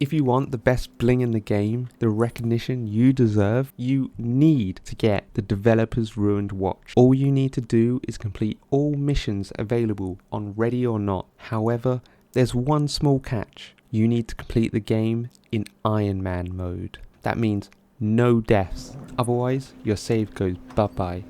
If you want the best bling in the game, the recognition you deserve, you need to get the Developer's Ruined Watch. All you need to do is complete all missions available on ReadyorNot. However, there's one small catch. You need to complete the game in Ironman mode. That means no deaths. Otherwise, your save goes bye-bye.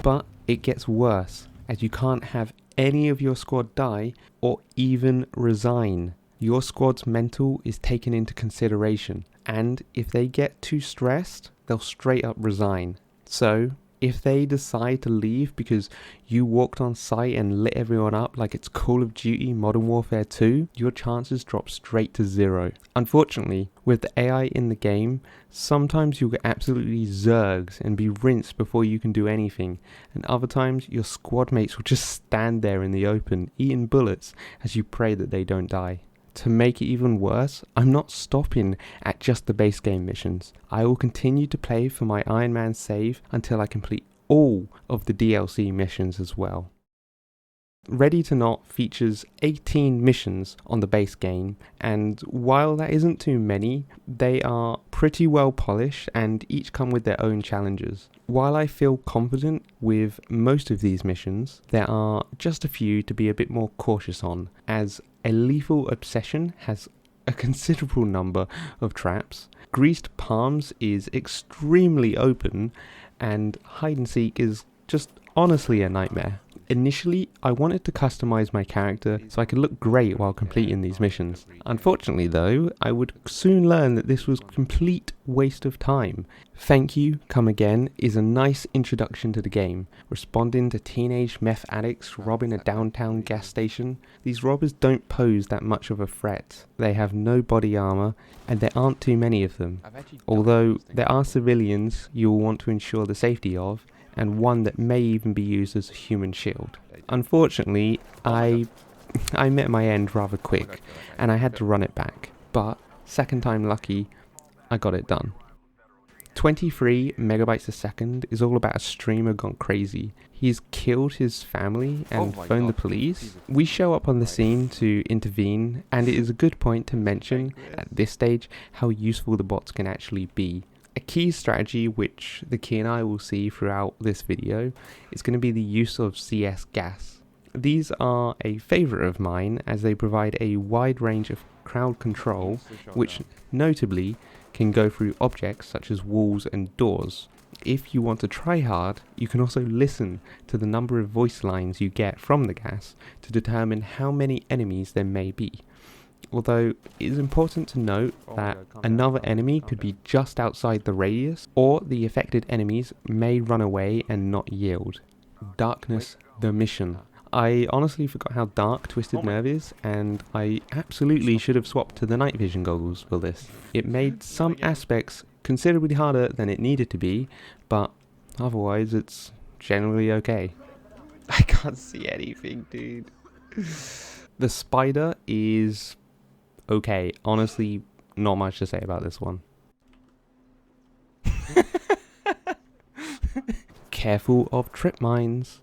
But it gets worse, as you can't have any of your squad die or even resign. Your squad's mental is taken into consideration, and if they get too stressed, they'll straight up resign. So, if they decide to leave because you walked on site and lit everyone up like it's Call of Duty Modern Warfare 2, your chances drop straight to 0. Unfortunately, with the AI in the game, sometimes you'll get absolutely zergs and be rinsed before you can do anything, and other times your squad mates will just stand there in the open, eating bullets as you pray that they don't die. To make it even worse, I'm not stopping at just the base game missions. I will continue to play for my Ironman save until I complete all of the DLC missions as well. ReadyorNot features 18 missions on the base game, and while that isn't too many, they are pretty well polished and each come with their own challenges. While I feel confident with most of these missions, there are just a few to be a bit more cautious on, as a lethal obsession has a considerable number of traps, greased palms is extremely open, and hide and seek is just honestly a nightmare. Initially, I wanted to customize my character so I could look great while completing these missions. Unfortunately though, I would soon learn that this was a complete waste of time. Thank You, Come Again is a nice introduction to the game, responding to teenage meth addicts robbing a downtown gas station. These robbers don't pose that much of a threat. They have no body armor, and there aren't too many of them. Although there are civilians you will want to ensure the safety of, and one that may even be used as a human shield. Unfortunately, I met my end rather quick, and I had to run it back, but second time lucky, I got it done. 23 megabytes a second is all about a streamer gone crazy. He's killed his family and phoned the police. We show up on the scene to intervene, and it is a good point to mention at this stage how useful the bots can actually be. A key strategy which the key and I will see throughout this video is going to be the use of CS gas. These are a favourite of mine as they provide a wide range of crowd control, which notably can go through objects such as walls and doors. If you want to try hard, you can also listen to the number of voice lines you get from the gas to determine how many enemies there may be. Although it is important to note that another enemy could be just outside the radius, or the affected enemies may run away and not yield. Darkness, the mission. I honestly forgot how dark Twisted Nerve is, and I absolutely should have swapped to the night vision goggles for this. It made some aspects considerably harder than it needed to be, but otherwise it's generally okay. I can't see anything, dude. The spider is okay. Honestly, not much to say about this one. Careful of trip mines.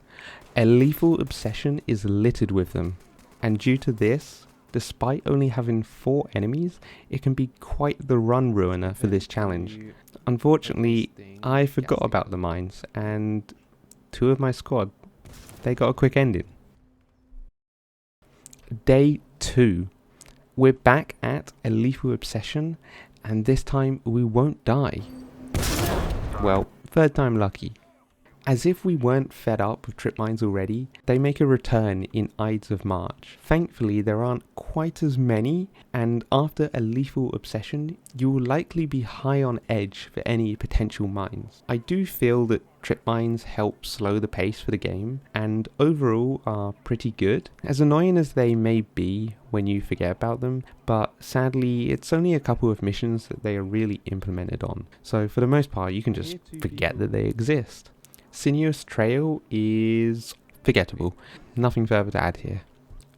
A lethal obsession is littered with them, and due to this, despite only having 4 enemies, it can be quite the run ruiner for this challenge. Unfortunately, I forgot about the mines, and 2 of my squad, they got a quick ending. Day 2. We're back at a lethal obsession, and this time we won't die. Well, third time lucky. As if we weren't fed up with trip mines already, they make a return in Ides of March. Thankfully, there aren't quite as many, and after a lethal obsession, you will likely be high on edge for any potential mines. I do feel that trip mines help slow the pace for the game, and overall are pretty good, as annoying as they may be when you forget about them, but sadly it's only a couple of missions that they are really implemented on, so for the most part you can just forget that they exist. Sinuous Trail is forgettable, nothing further to add here.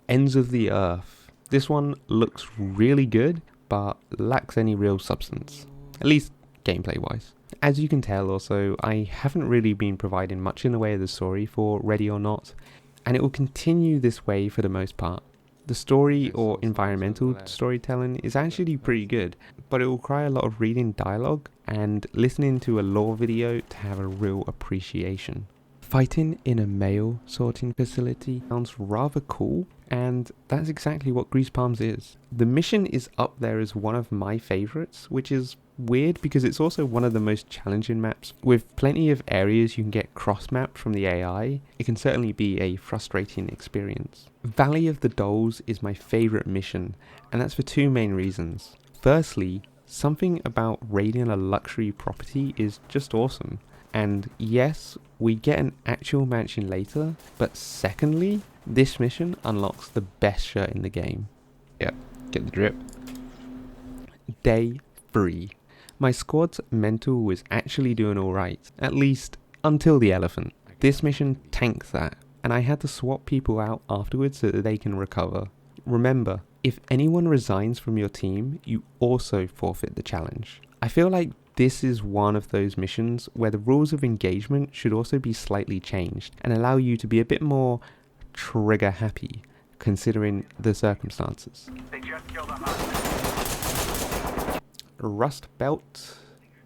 Ends of the Earth. This one looks really good, but lacks any real substance, at least gameplay wise. As you can tell also, I haven't really been providing much in the way of the story for ReadyorNot, and it will continue this way for the most part. The story or environmental storytelling is actually pretty good, but it will require a lot of reading dialogue and listening to a lore video to have a real appreciation. Fighting in a mail sorting facility sounds rather cool, and that's exactly what Grease Palms is. The mission is up there as one of my favorites, which is weird because it's also one of the most challenging maps. With plenty of areas you can get cross-mapped from the AI, it can certainly be a frustrating experience. Valley of the Dolls is my favorite mission, and that's for two main reasons. Firstly, something about raiding a luxury property is just awesome. And yes, we get an actual mansion later, but secondly, this mission unlocks the best shirt in the game. Yep, get the drip. Day 3. My squad's mental was actually doing alright, at least until the elephant. This mission tanked that, and I had to swap people out afterwards so that they can recover. Remember, if anyone resigns from your team, you also forfeit the challenge. I feel like this is one of those missions where the rules of engagement should also be slightly changed and allow you to be a bit more trigger happy, considering the circumstances. They just killed a hostage. Rust Belt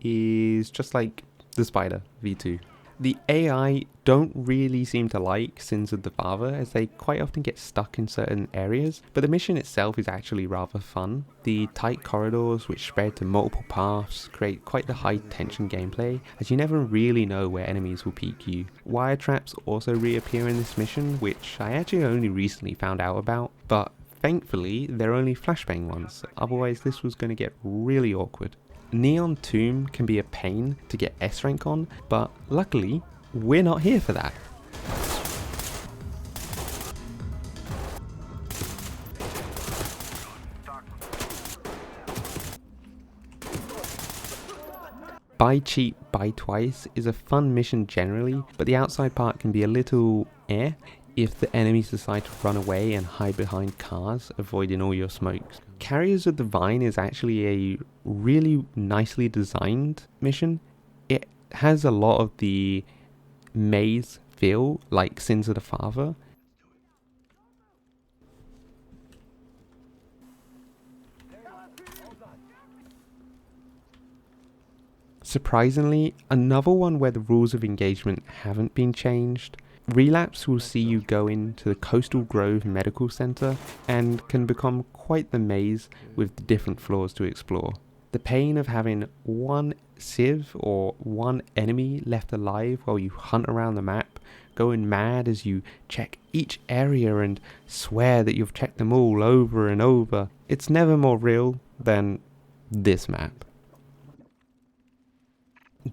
is just like the Spider V2. The AI don't really seem to like Sins of the Father, as they quite often get stuck in certain areas, but the mission itself is actually rather fun. The tight corridors, which spread to multiple paths, create quite the high tension gameplay, as you never really know where enemies will peek you. Wire traps also reappear in this mission, which I actually only recently found out about, but thankfully they're only flashbang ones, otherwise this was going to get really awkward. Neon Tomb can be a pain to get S rank on, but luckily, we're not here for that. Buy cheap, buy twice is a fun mission generally, but the outside part can be a little if the enemies decide to run away and hide behind cars, avoiding all your smokes. Carriers of the Vine is actually a really nicely designed mission. It has a lot of the maze feel like Sins of the Father. Surprisingly, another one where the rules of engagement haven't been changed. Relapse will see you go into the Coastal Grove Medical Center and can become quite the maze with the different floors to explore. The pain of having one civ or one enemy left alive while you hunt around the map, going mad as you check each area and swear that you've checked them all over and over. It's never more real than this map.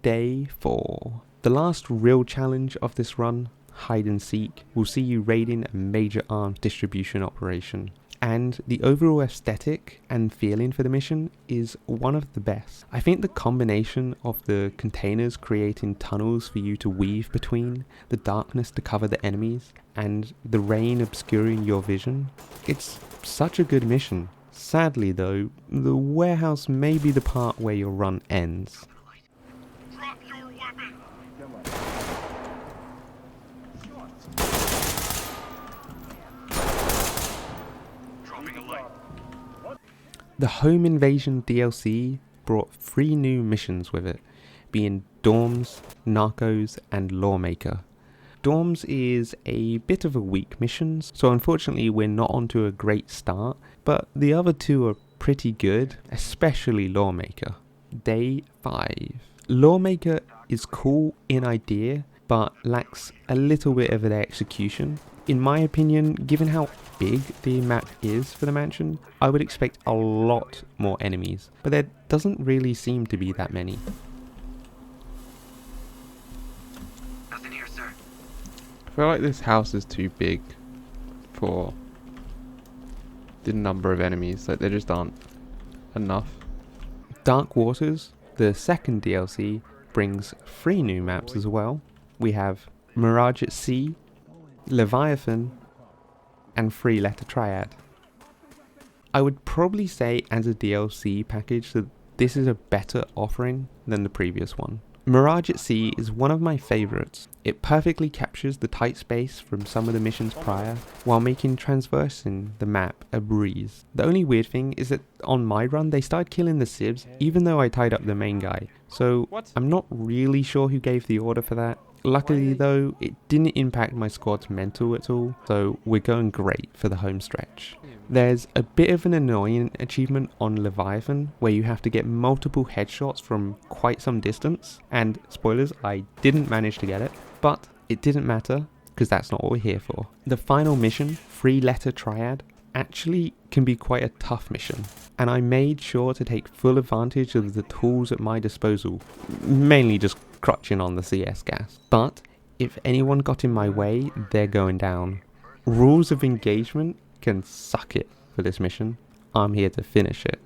Day 4. The last real challenge of this run, Hide and Seek, will see you raiding a major arms distribution operation. And the overall aesthetic and feeling for the mission is one of the best. I think the combination of the containers creating tunnels for you to weave between, the darkness to cover the enemies, and the rain obscuring your vision, it's such a good mission. Sadly though, the warehouse may be the part where your run ends. Drop your weapon! Dropping a light. The Home Invasion DLC brought 3 new missions with it, being Dorms, Narcos, and Lawmaker. Dorms is a bit of a weak mission, so unfortunately we're not onto a great start, but the other 2 are pretty good, especially Lawmaker. Day 5. Lawmaker is cool in idea, but lacks a little bit of an execution. In my opinion, given how big the map is for the mansion, I would expect a lot more enemies, but there doesn't really seem to be that many. Nothing here, sir. I feel like this house is too big for the number of enemies, like there just aren't enough. Dark Waters, the second DLC, brings 3 new maps as well. We have Mirage at Sea, Leviathan, and 3-letter Triad. I would probably say as a DLC package that this is a better offering than the previous one. Mirage at Sea is one of my favourites. It perfectly captures the tight space from some of the missions prior, while making traversing the map a breeze. The only weird thing is that on my run they started killing the civs even though I tied up the main guy, so I'm not really sure who gave the order for that. Luckily though, it didn't impact my squad's mental at all, so we're going great for the home stretch. There's a bit of an annoying achievement on Leviathan where you have to get multiple headshots from quite some distance, and spoilers, I didn't manage to get it, but it didn't matter because that's not what we're here for. The final mission, 3-letter triad, actually can be quite a tough mission, and I made sure to take full advantage of the tools at my disposal, mainly just crutching on the CS gas. But if anyone got in my way, they're going down. Rules of engagement can suck it for this mission. I'm here to finish it.